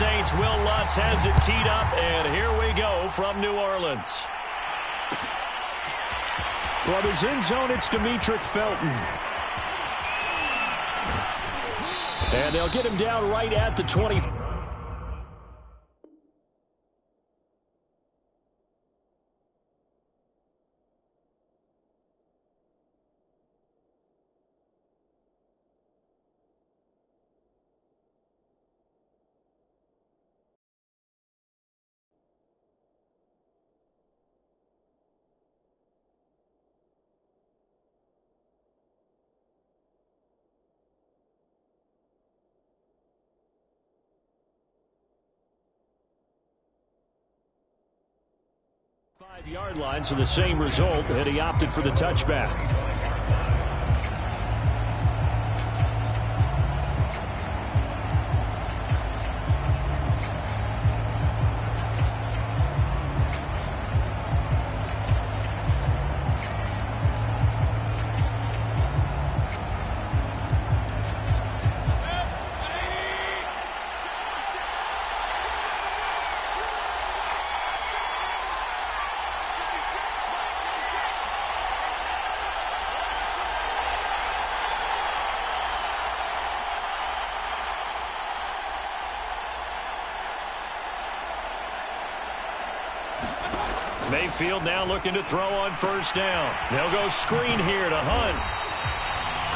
Saints. Will Lutz has it teed up, and here we go from New Orleans. From his end zone, it's Demetric Felton. And they'll get him down right at the 20. Five-yard line, so the same result, and he opted for the touchback. Mayfield now looking to throw on first down. They'll go screen here to Hunt.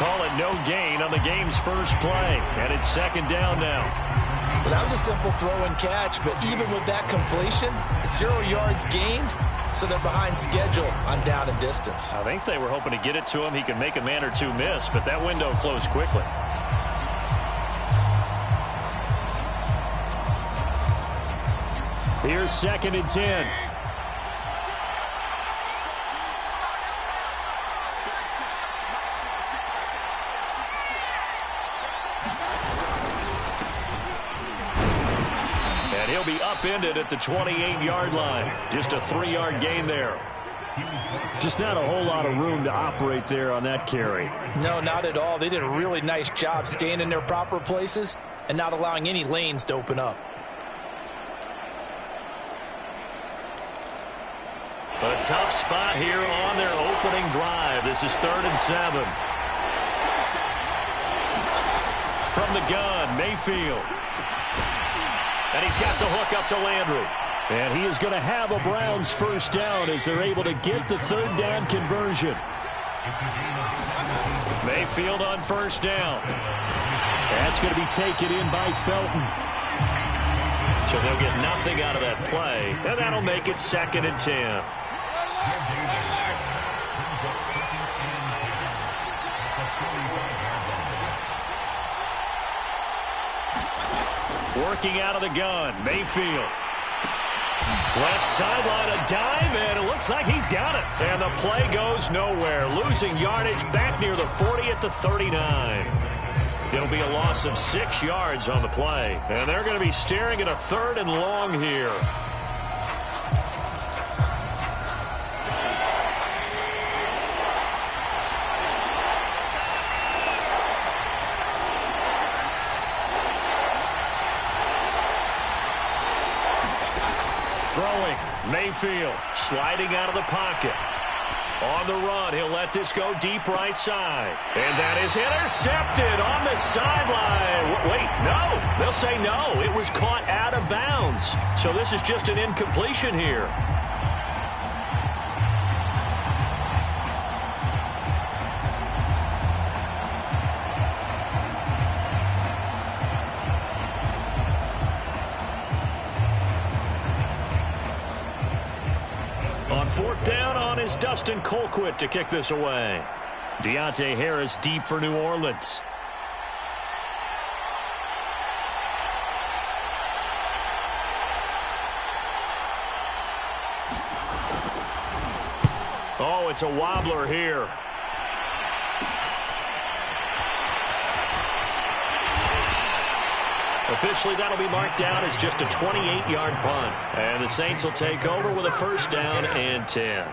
Call it no gain on the game's first play. And it's second down now. Well, that was a simple throw and catch, but even with that completion, 0 yards gained, so they're behind schedule on down and distance. I think they were hoping to get it to him. He could make a man or two miss, but that window closed quickly. Here's 2nd and 10. And he'll be upended at the 28-yard line. Just a 3-yard gain there. Just not a whole lot of room to operate there on that carry. No, not at all. They did a really nice job staying in their proper places and not allowing any lanes to open up. A tough spot here on their opening drive. This is 3rd and 7. From the gun, Mayfield. And he's got the hook up to Landry. And he is going to have a Browns first down as they're able to get the 3rd down conversion. Mayfield on first down. That's going to be taken in by Felton. So they'll get nothing out of that play. And that'll make it 2nd and 10. Working out of the gun, Mayfield. Left sideline, a dive, and it looks like he's got it. And the play goes nowhere. Losing yardage back near the 40 at the 39. It'll be a loss of 6 yards on the play. And they're going to be staring at a 3rd and long here. Throwing, Mayfield sliding out of the pocket. On the run, he'll let this go deep right side. And that is intercepted on the sideline. Wait, no. They'll say no. It was caught out of bounds. So this is just an incompletion here. On 4th down on is Dustin Colquitt to kick this away. Deontay Harris deep for New Orleans. Oh, it's a wobbler here. Officially, that'll be marked down as just a 28-yard punt. And the Saints will take over with a 1st down and 10.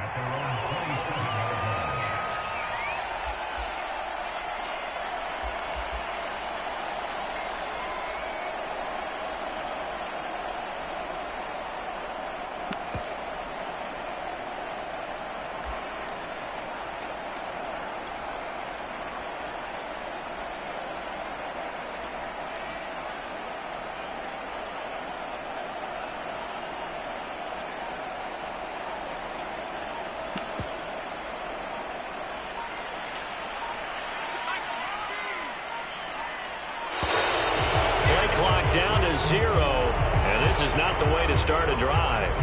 Down to 0, and this is not the way to start a drive.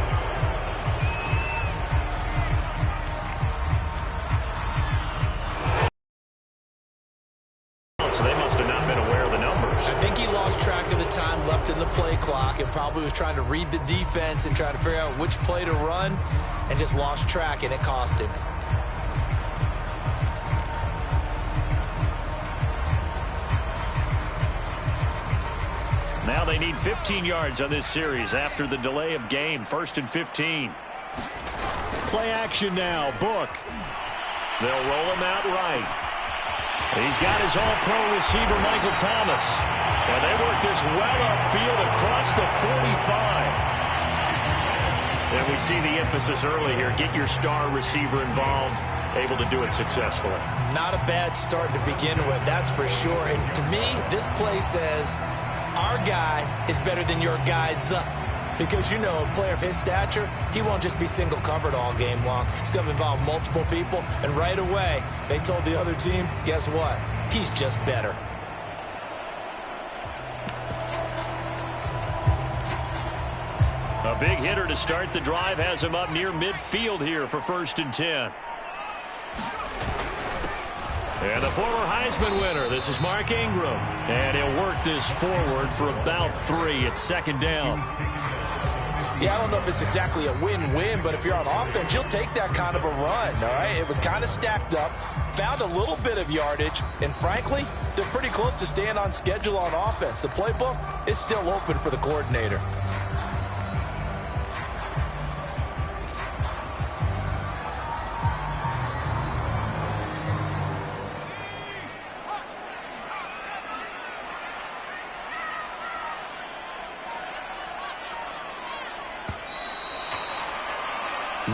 So they must have not been aware of the numbers. I think he lost track of the time left in the play clock and probably was trying to read the defense and trying to figure out which play to run and just lost track, and it cost him. Now they need 15 yards on this series after the delay of game. 1st and 15. Play action now. Book. They'll roll him out right. He's got his all-pro receiver, Michael Thomas. And they work this well upfield across the 45. And we see the emphasis early here. Get your star receiver involved. Able to do it successfully. Not a bad start to begin with, that's for sure. And to me, this play says, our guy is better than your guy's. Because, you know, a player of his stature, he won't just be single covered all game long. It's going to involve multiple people. And right away, they told the other team, guess what? He's just better. A big hitter to start the drive has him up near midfield here for 1st and 10. And the former Heisman winner, this is Mark Ingram. And he'll work this forward for about 3 at 2nd down. Yeah, I don't know if it's exactly a win-win, but if you're on offense, you'll take that kind of a run, all right? It was kind of stacked up, found a little bit of yardage, and frankly, they're pretty close to staying on schedule on offense. The playbook is still open for the coordinator.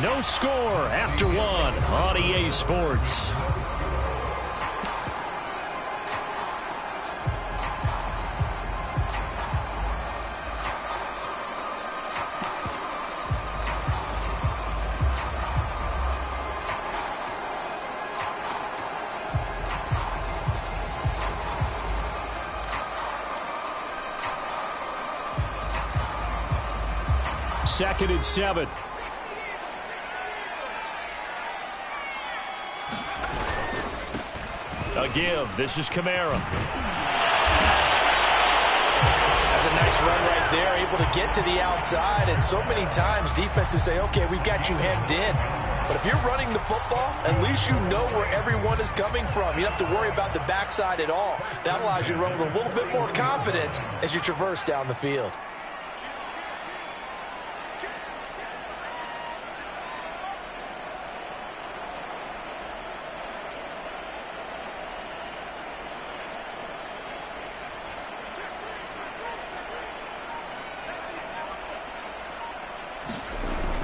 No score after 1 on EA Sports. Second and 7. A give. This is Kamara. That's a nice run right there, able to get to the outside. And so many times defenses say, okay, we've got you hemmed in. But if you're running the football, at least you know where everyone is coming from. You don't have to worry about the backside at all. That allows you to run with a little bit more confidence as you traverse down the field.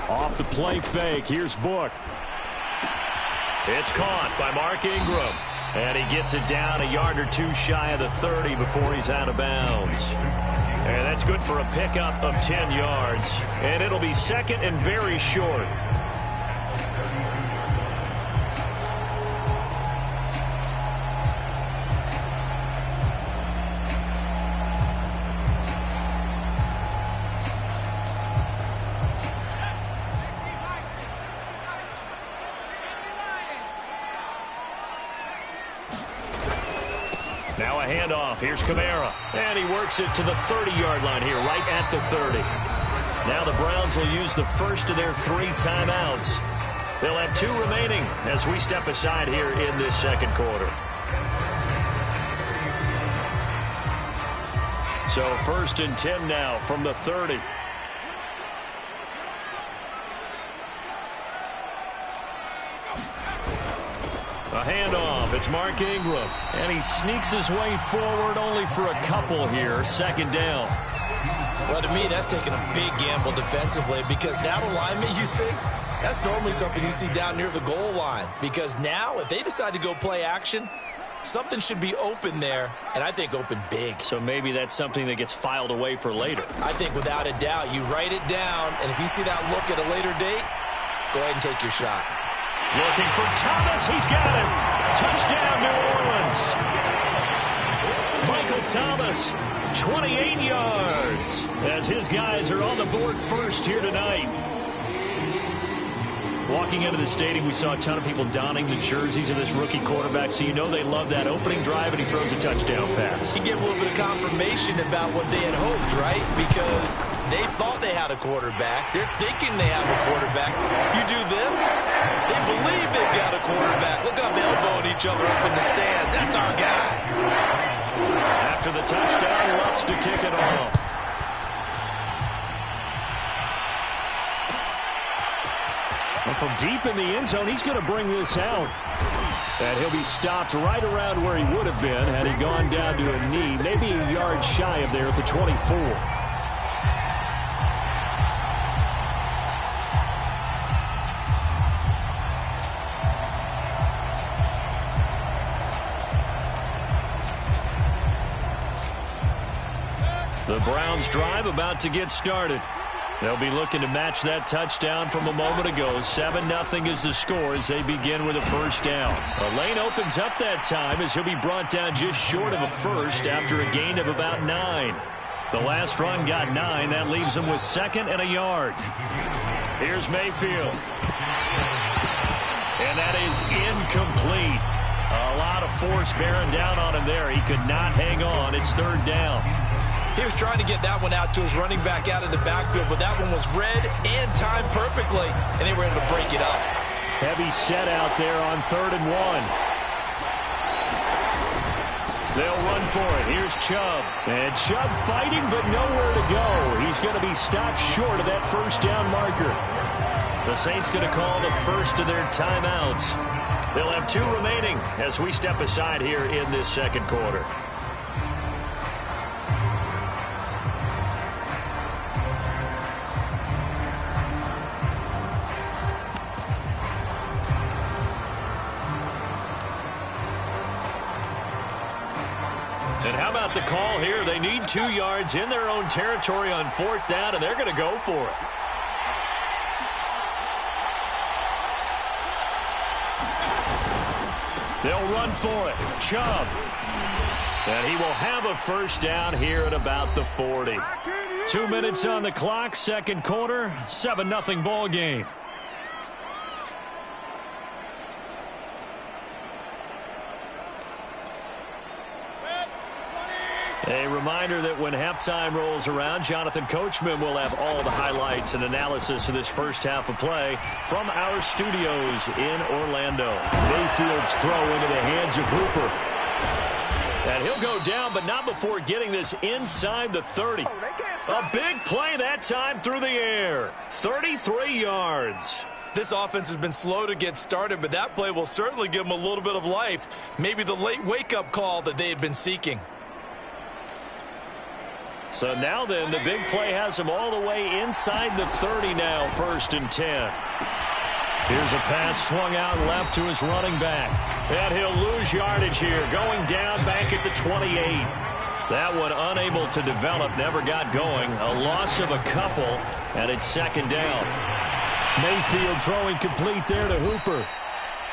Off the play fake, here's Book. It's caught by Mark Ingram. And he gets it down a yard or 2 shy of the 30 before he's out of bounds. And that's good for a pickup of 10 yards. And it'll be 2nd and very short. Now a handoff. Here's Kamara. And he works it to the 30-yard line here, right at the 30. Now the Browns will use the first of their 3 timeouts. They'll have 2 remaining as we step aside here in this 2nd quarter. So 1st and 10 now from the 30. A handoff. It's Mark Ingram. And he sneaks his way forward only for a couple here. 2nd down. Well, to me, that's taking a big gamble defensively because that alignment you see, that's normally something you see down near the goal line. Because now, if they decide to go play action, something should be open there, and I think open big. So maybe that's something that gets filed away for later. I think without a doubt, you write it down, and if you see that look at a later date, go ahead and take your shot. Looking for Thomas. He's got it. Touchdown, New Orleans. Michael Thomas, 28 yards, as his guys are on the board first here tonight. Walking into the stadium, we saw a ton of people donning the jerseys of this rookie quarterback, so you know they love that opening drive, and he throws a touchdown pass. He gave a little bit of confirmation about what they had hoped, right? Because they thought they had a quarterback. They're thinking they have a quarterback. You do this, they believe they've got a quarterback. Look up, elbowing each other up in the stands. That's our guy. After the touchdown, Lutz to kick it off. Well, from deep in the end zone, he's going to bring this out. And he'll be stopped right around where he would have been had he gone down to a knee, maybe a yard shy of there at the 24. The Browns drive about to get started. They'll be looking to match that touchdown from a moment ago. 7-0 is the score as they begin with a first down. A lane opens up that time as he'll be brought down just short of a first after a gain of about 9. The last run got 9. That leaves him with 2nd and a yard. Here's Mayfield. And that is incomplete. A lot of force bearing down on him there. He could not hang on. It's 3rd down. He was trying to get that one out to his running back out of the backfield, but that one was read and timed perfectly, and they were able to break it up. Heavy set out there on 3rd and 1. They'll run for it. Here's Chubb. And Chubb fighting, but nowhere to go. He's going to be stopped short of that first down marker. The Saints going to call the first of their timeouts. They'll have 2 remaining as we step aside here in this second quarter. And how about the call here? They need 2 yards in their own territory on 4th down, and they're going to go for it. They'll run for it. Chubb. And he will have a first down here at about the 40. 2 minutes on the clock, second quarter, 7-0 ball game. A reminder that when halftime rolls around, Jonathan Coachman will have all the highlights and analysis of this first half of play from our studios in Orlando. Mayfield's throw into the hands of Hooper. And he'll go down, but not before getting this inside the 30. A big play that time through the air. 33 yards. This offense has been slow to get started, but that play will certainly give them a little bit of life. Maybe the late wake-up call that they had been seeking. So now then, the big play has him all the way inside the 30 now, 1st and 10. Here's a pass swung out left to his running back. And he'll lose yardage here, going down back at the 28. That one unable to develop, never got going. A loss of a couple, and it's 2nd down. Mayfield throwing complete there to Hooper.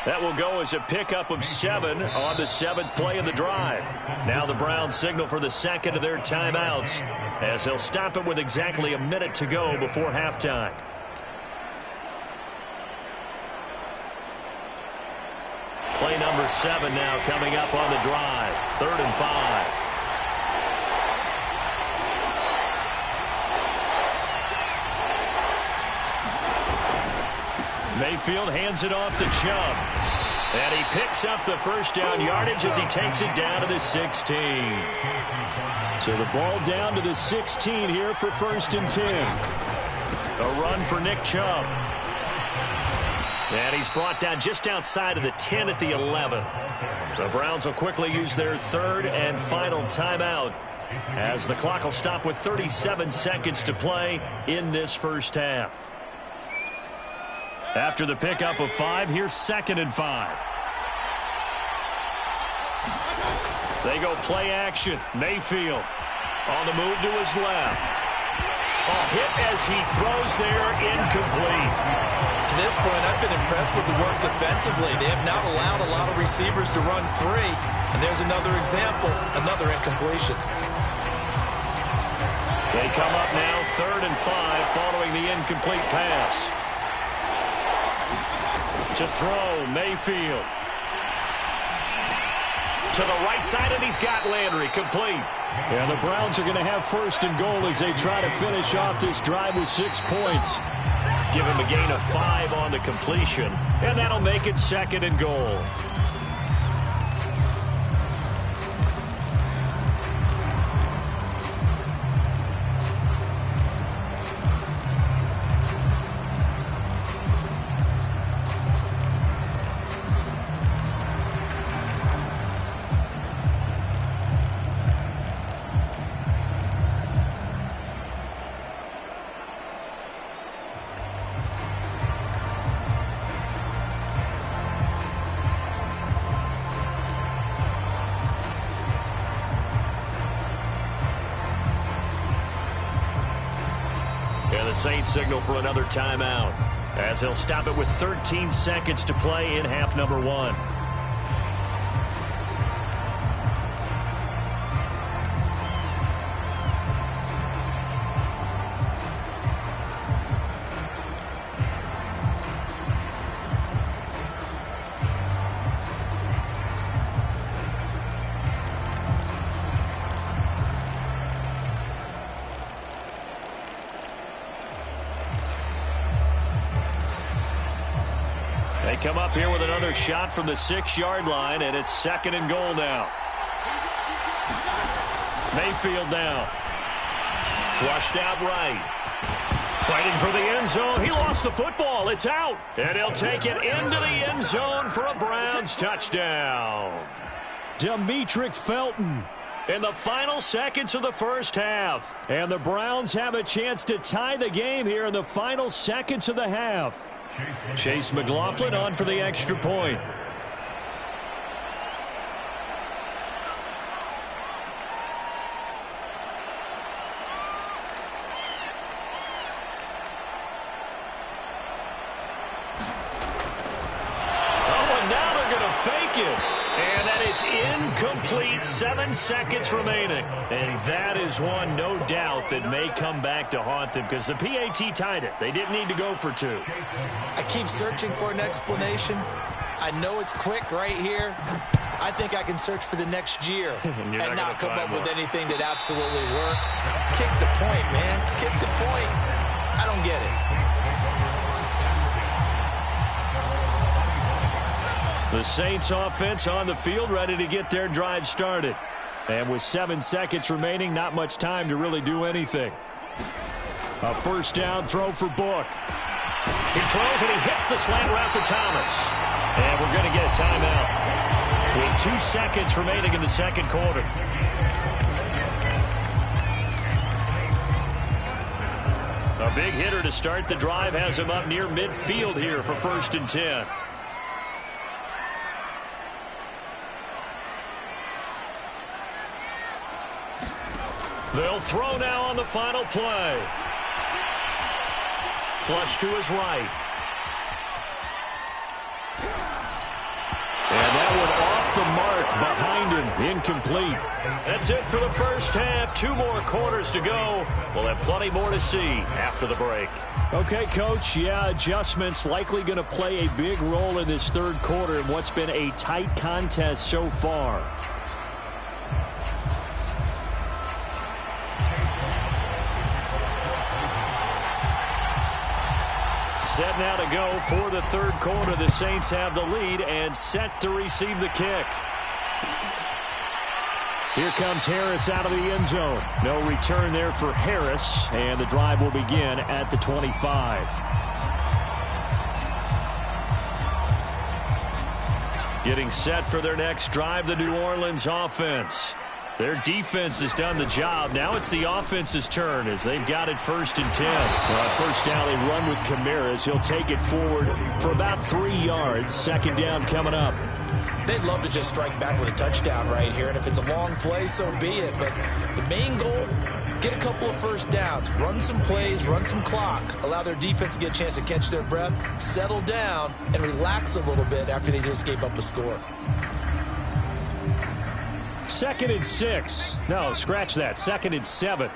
That will go as a pickup of 7 on the 7th play of the drive. Now the Browns signal for the second of their timeouts as they'll stop it with exactly a minute to go before halftime. Play number 7 now coming up on the drive. 3rd and 5. Mayfield hands it off to Chubb. And he picks up the first down yardage as he takes it down to the 16. So the ball down to the 16 here for 1st and 10. A run for Nick Chubb. And he's brought down just outside of the 10 at the 11. The Browns will quickly use their 3rd and final timeout as the clock will stop with 37 seconds to play in this first half. After the pickup of 5, here's 2nd and 5. They go play action. Mayfield on the move to his left. A hit as he throws there, incomplete. To this point, I've been impressed with the work defensively. They have not allowed a lot of receivers to run free. And there's another example, another incompletion. They come up now 3rd and 5 following the incomplete pass. To throw, Mayfield. To the right side, and he's got Landry, complete. Yeah, the Browns are going to have 1st and goal as they try to finish off this drive with 6 points. Give him a gain of 5 on the completion, and that'll make it 2nd and goal. The Saints signal for another timeout as they'll stop it with 13 seconds to play in half number 1. They come up here with another shot from the 6-yard line, and it's 2nd and goal now. Mayfield now. Flushed out right. Fighting for the end zone. He lost the football. It's out. And he'll take it into the end zone for a Browns touchdown. Demetric Felton. In the final seconds of the first half. And the Browns have a chance to tie the game here in the final seconds of the half. Chase McLaughlin on for the extra point. Oh, and now they're going to fake it. And that is incomplete. 7 seconds remaining. And that is one, no doubt, that may come back to haunt them because the PAT tied it. They didn't need to go for 2. I keep searching for an explanation. I know it's quick right here. I think I can search for the next year and not come up with anything that absolutely works. Kick the point, man. Kick the point. I don't get it. The Saints offense on the field ready to get their drive started. And with 7 seconds remaining, not much time to really do anything. A first down throw for Book. He throws and he hits the slant route to Thomas. And we're going to get a timeout with 2 seconds remaining in the second quarter. A big hitter to start the drive has him up near midfield here for 1st and 10. They'll throw now on the final play. Flush to his right. And that one off the mark behind him. Incomplete. That's it for the first half. 2 more quarters to go. We'll have plenty more to see after the break. Okay, Coach. Yeah, adjustments likely going to play a big role in this 3rd quarter in what's been a tight contest so far. Set now to go for the 3rd quarter. The Saints have the lead and set to receive the kick. Here comes Harris out of the end zone. No return there for Harris, and the drive will begin at the 25. Getting set for their next drive, the New Orleans offense. Their defense has done the job. Now it's the offense's turn as they've got it 1st and 10. First down, they run with Kamara. He'll take it forward for about 3 yards. 2nd down coming up. They'd love to just strike back with a touchdown right here, and if it's a long play, so be it. But the main goal, get a couple of first downs, run some plays, run some clock, allow their defense to get a chance to catch their breath, settle down, and relax a little bit after they just gave up a score. 2nd and 6. No, scratch that. 2nd and 7.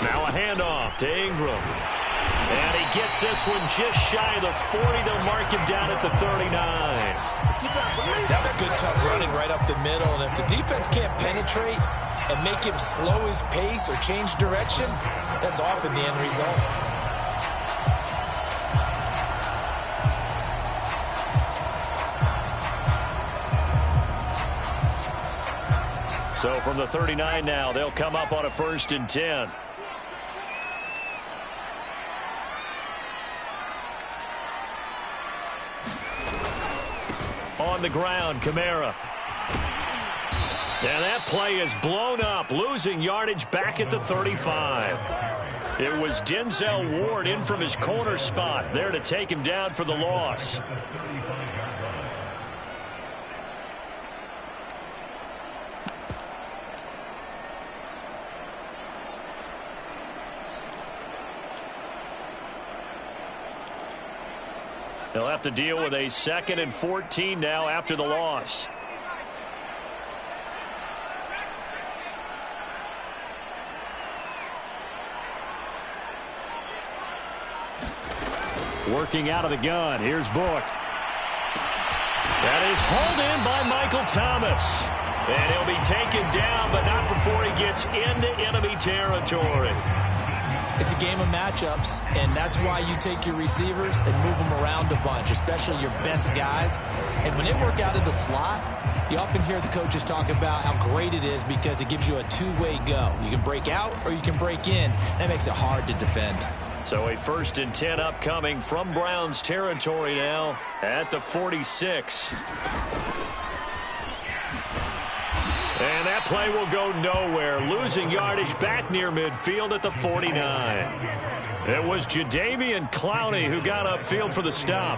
Now a handoff to Ingram. And he gets this one just shy of the 40. They'll mark him down at the 39. That was good, tough running right up the middle. And if the defense can't penetrate and make him slow his pace or change direction, that's often the end result. So from the 39 now, they'll come up on a 1st and 10. On the ground, Kamara. And that play is blown up, losing yardage back at the 35. It was Denzel Ward in from his corner spot there to take him down for the loss. They'll have to deal with a 2nd and 14 now after the loss. Working out of the gun. Here's Book. That is hauled in by Michael Thomas. And he'll be taken down, but not before he gets into enemy territory. It's a game of matchups, and that's why you take your receivers and move them around a bunch, especially your best guys. And when they work out of the slot, you often hear the coaches talk about how great it is because it gives you a two-way go. You can break out or you can break in. That makes it hard to defend. So a 1st and 10 upcoming from Browns territory now at the 46. And that play will go nowhere, losing yardage back near midfield at the 49. It was Jadeveon Clowney who got upfield for the stop.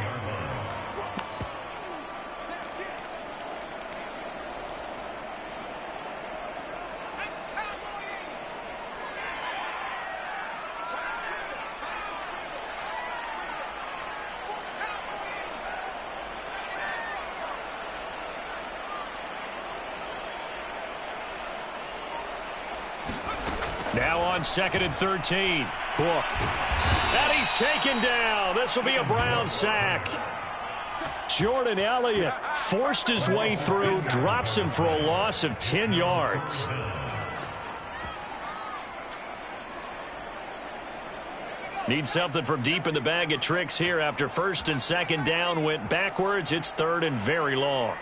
Now on 2nd and 13. Book. And he's taken down. This will be a Brown sack. Jordan Elliott forced his way through, drops him for a loss of 10 yards. Need something from deep in the bag of tricks here after 1st and 2nd down went backwards. It's 3rd and very long.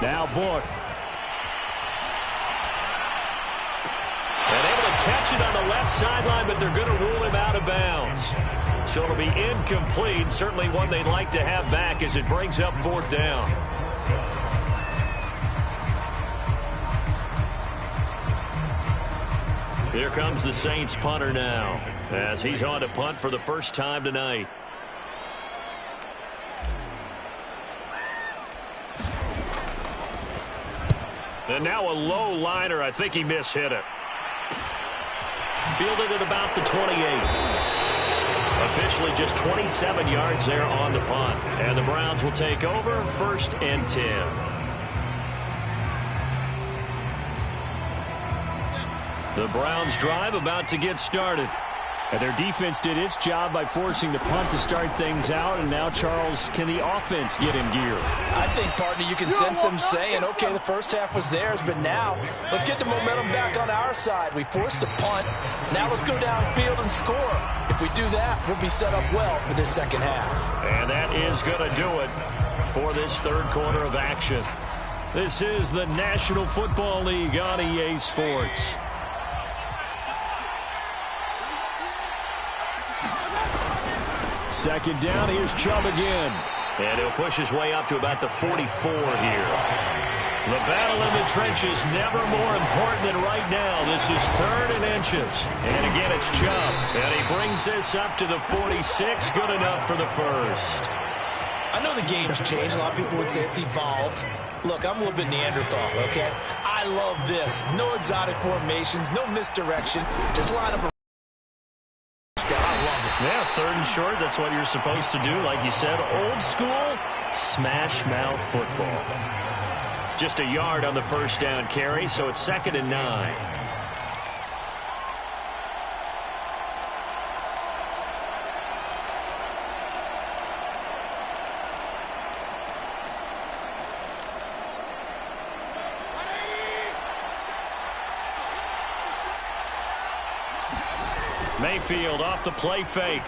Now Book. And able to catch it on the left sideline, but they're going to rule him out of bounds. So it'll be incomplete. Certainly one they'd like to have back as it brings up 4th down. Here comes the Saints punter now as he's on to punt for the first time tonight. And now a low liner. I think he mishit it. Fielded at about the 28. Officially just 27 yards there on the punt. And the Browns will take over 1st and 10. The Browns drive about to get started. And their defense did its job by forcing the punt to start things out. And now, Charles, can the offense get in gear? I think, partner, you can sense them saying, okay, the first half was theirs, but now let's get the momentum back on our side. We forced a punt. Now let's go downfield and score. If we do that, we'll be set up well for this second half. And that is going to do it for this 3rd quarter of action. This is the National Football League on EA Sports. second down. Here's Chubb again. And he'll push his way up to about the 44 here. The battle in the trenches never more important than right now. This is 3rd and inches. And again, it's Chubb. And he brings this up to the 46. Good enough for the first. I know the game's changed. A lot of people would say it's evolved. Look, I'm a little bit Neanderthal, okay? I love this. No exotic formations, no misdirection. Just line up a I love it. Yeah, 3rd and short. That's what you're supposed to do. Like you said, old school smash mouth football. Just a yard on the first down carry, so it's 2nd and 9. Mayfield off the play fake.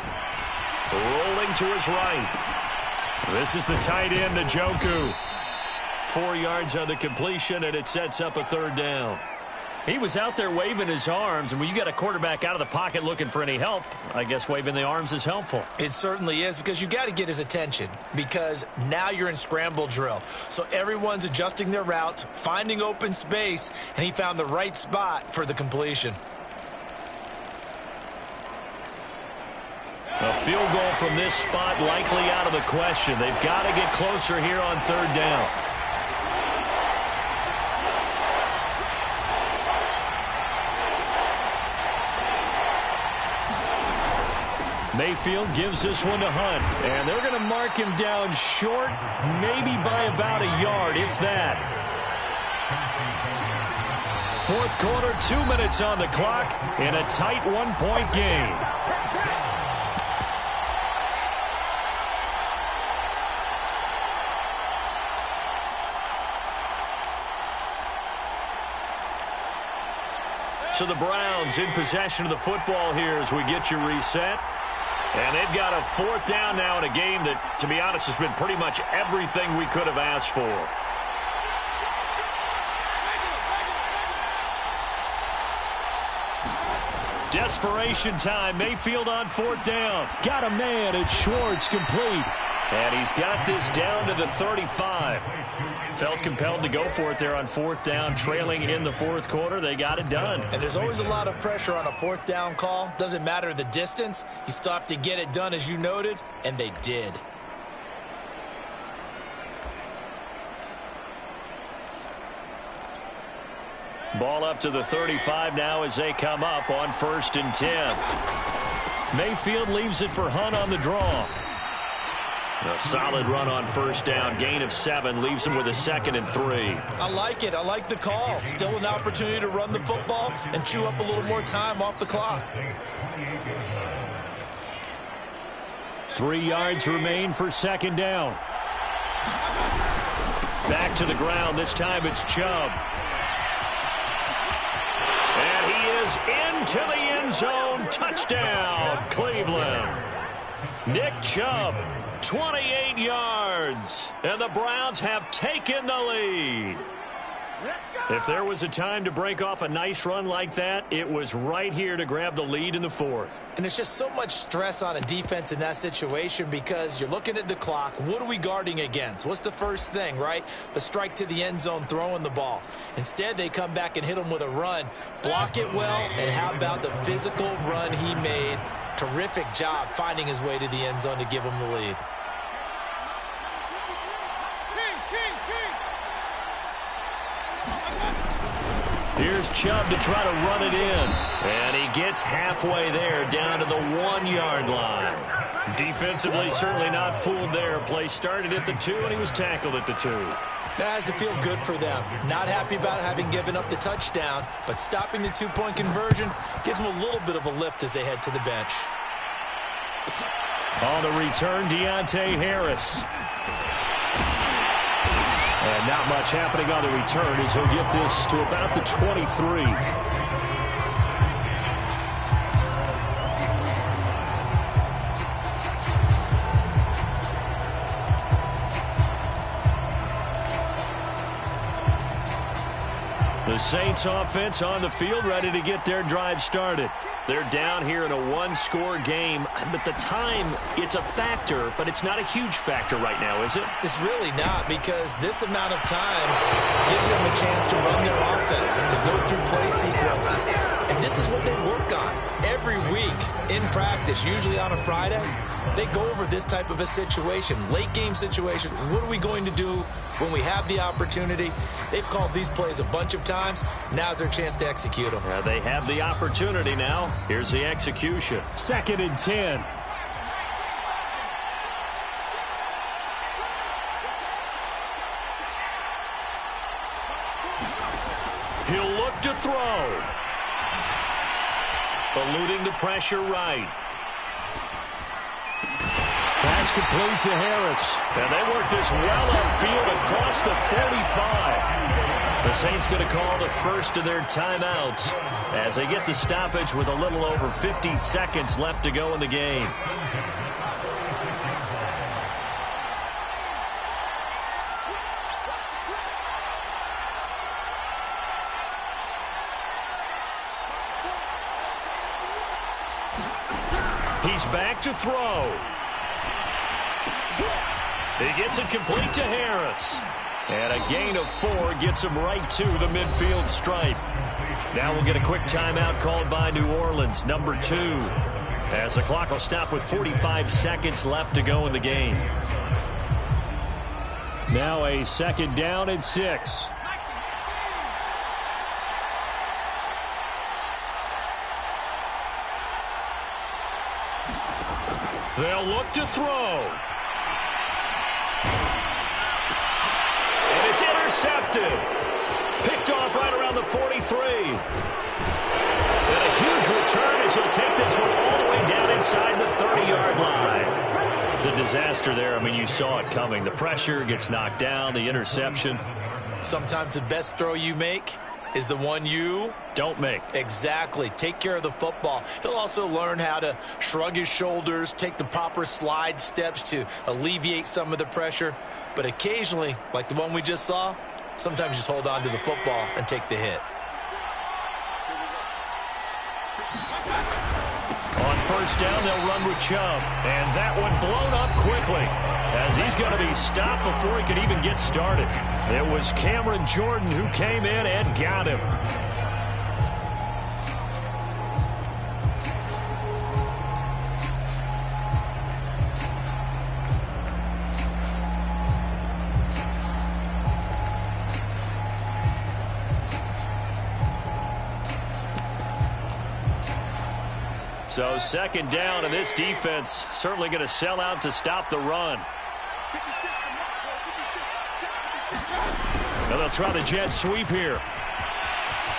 Rolling to his right. This is the tight end, Njoku. 4 yards on the completion, and it sets up a 3rd down. He was out there waving his arms, and when you got a quarterback out of the pocket looking for any help, I guess waving the arms is helpful. It certainly is, because you got to get his attention, because now you're in scramble drill. So everyone's adjusting their routes, finding open space, and he found the right spot for the completion. A field goal from this spot likely out of the question. They've got to get closer here on 3rd down. Mayfield gives this one to Hunt. And they're going to mark him down short, maybe by about a yard, if that. 4th quarter, 2 minutes on the clock in a tight 1-point game. So the Browns in possession of the football here as we get you reset. And they've got a 4th down now in a game that, to be honest, has been pretty much everything we could have asked for. Desperation time. Mayfield on 4th down. Got a man. It's Schwartz, complete. And he's got this down to the 35. Felt compelled to go for it there on 4th down, trailing in the 4th quarter. They got it done. And there's always a lot of pressure on a 4th down call. Doesn't matter the distance. You still have to get it done, as you noted, and they did. Ball up to the 35 now as they come up on 1st and 10. Mayfield leaves it for Hunt on the draw. A solid run on 1st down. Gain of 7 leaves him with a 2nd and 3. I like it. I like the call. Still an opportunity to run the football and chew up a little more time off the clock. 3 yards remain for 2nd down. Back to the ground. This time it's Chubb. And he is into the end zone. Touchdown, Cleveland. Nick Chubb, 28 yards. And the Browns have taken the lead. If there was a time to break off a nice run like that, it was right here to grab the lead in the 4th. And it's just so much stress on a defense in that situation because you're looking at the clock. What are we guarding against? What's the first thing, right? The strike to the end zone, throwing the ball. Instead, they come back and hit him with a run. Block it well, and how about the physical run he made? Terrific job finding his way to the end zone to give him the lead. Here's Chubb to try to run it in. And he gets halfway there, down to the 1-yard line. Defensively, certainly not fooled there. Play started at the 2, and he was tackled at the 2. That has to feel good for them. Not happy about having given up the touchdown, but stopping the 2-point conversion gives them a little bit of a lift as they head to the bench. On the return, Deontay Harris. And not much happening on the return as he'll get this to about the 23. The Saints offense on the field, ready to get their drive started. They're down here in a one-score game, but the time, it's a factor, but it's not a huge factor right now, is it? It's really not, because this amount of time gives them a chance to run their offense, to go through play sequences, and this is what they work on every week in practice, usually on a Friday. They go over this type of a situation, late-game situation. What are we going to do when we have the opportunity? They've called these plays a bunch of times. Now's their chance to execute them. They have the opportunity now. Here's the execution. 2nd and 10. He'll look to throw. Eluding the pressure right. Pass complete to Harris. And they work this well upfield across the 45. The Saints going to call the first of their timeouts as they get the stoppage with a little over 50 seconds left to go in the game. He's back to throw. He gets it complete to Harris. And a gain of 4 gets him right to the midfield stripe. Now we'll get a quick timeout called by New Orleans, number 2. As the clock will stop with 45 seconds left to go in the game. Now a 2nd down and 6. They'll look to throw. And it's intercepted. Picked off right around the 43. And a huge return as he'll take this one all the way down inside the 30-yard line. The disaster there, I mean, you saw it coming. The pressure gets knocked down, the interception. Sometimes the best throw you make is the one you don't make. Exactly. Take care of the football. He'll also learn how to shrug his shoulders, take the proper slide steps to alleviate some of the pressure. But occasionally, like the one we just saw, sometimes just hold on to the football and take the hit. On 1st down, they'll run with Chubb. And that one blown up quickly as he's going to be stopped before he could even get started. It was Cameron Jordan who came in and got him. So 2nd down, and this defense certainly going to sell out to stop the run. Now they'll try the jet sweep here.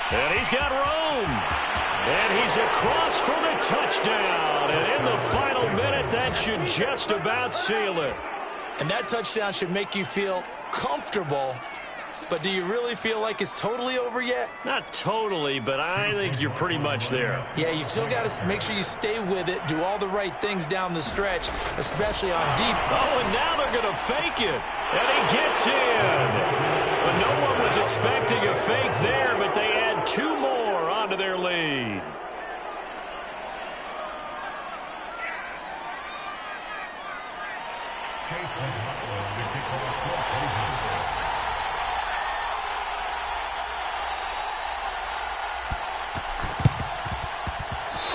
And he's got room. And he's across for the touchdown. And in the final minute, that should just about seal it. And that touchdown should make you feel comfortable. But do you really feel like it's totally over yet? Not totally, but I think you're pretty much there. Yeah, you've still got to make sure you stay with it, do all the right things down the stretch, especially on defense. Oh, and now they're going to fake it. And he gets in. But no one was expecting a fake there, but they add 2 more onto their lead.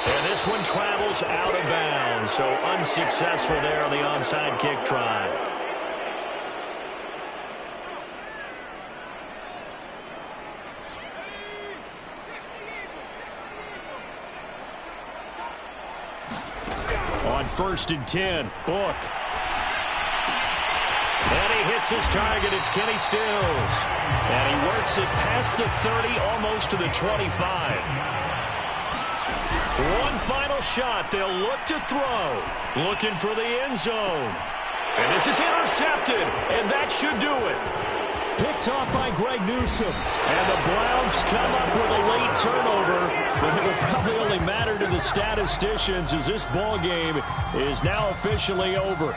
And this one travels out of bounds, so unsuccessful there on the onside kick try. On 1st and 10, Book. And he hits his target. It's Kenny Stills. And he works it past the 30, almost to the 25. One final shot. They'll look to throw. Looking for the end zone. And this is intercepted. And that should do it. Picked off by Greg Newsome. And the Browns come up with a late turnover. But it will probably only matter to the statisticians as this ball game is now officially over.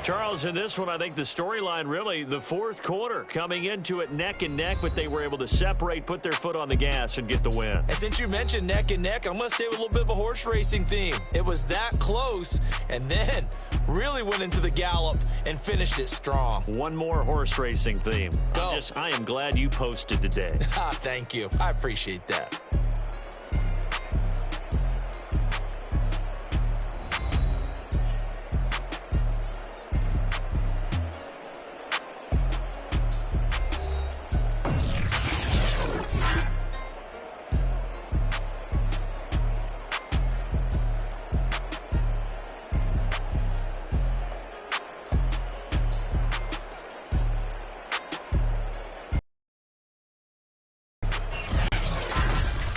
Charles, in this one, I think the storyline really, the fourth quarter, coming into it neck and neck, but they were able to separate, put their foot on the gas, and get the win. And since you mentioned neck and neck, I'm going to stay with a little bit of a horse racing theme. It was that close, and then really went into the gallop and finished it strong. One more horse racing theme. Go. I am glad you posted today. Thank you. I appreciate that.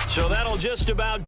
So that'll just about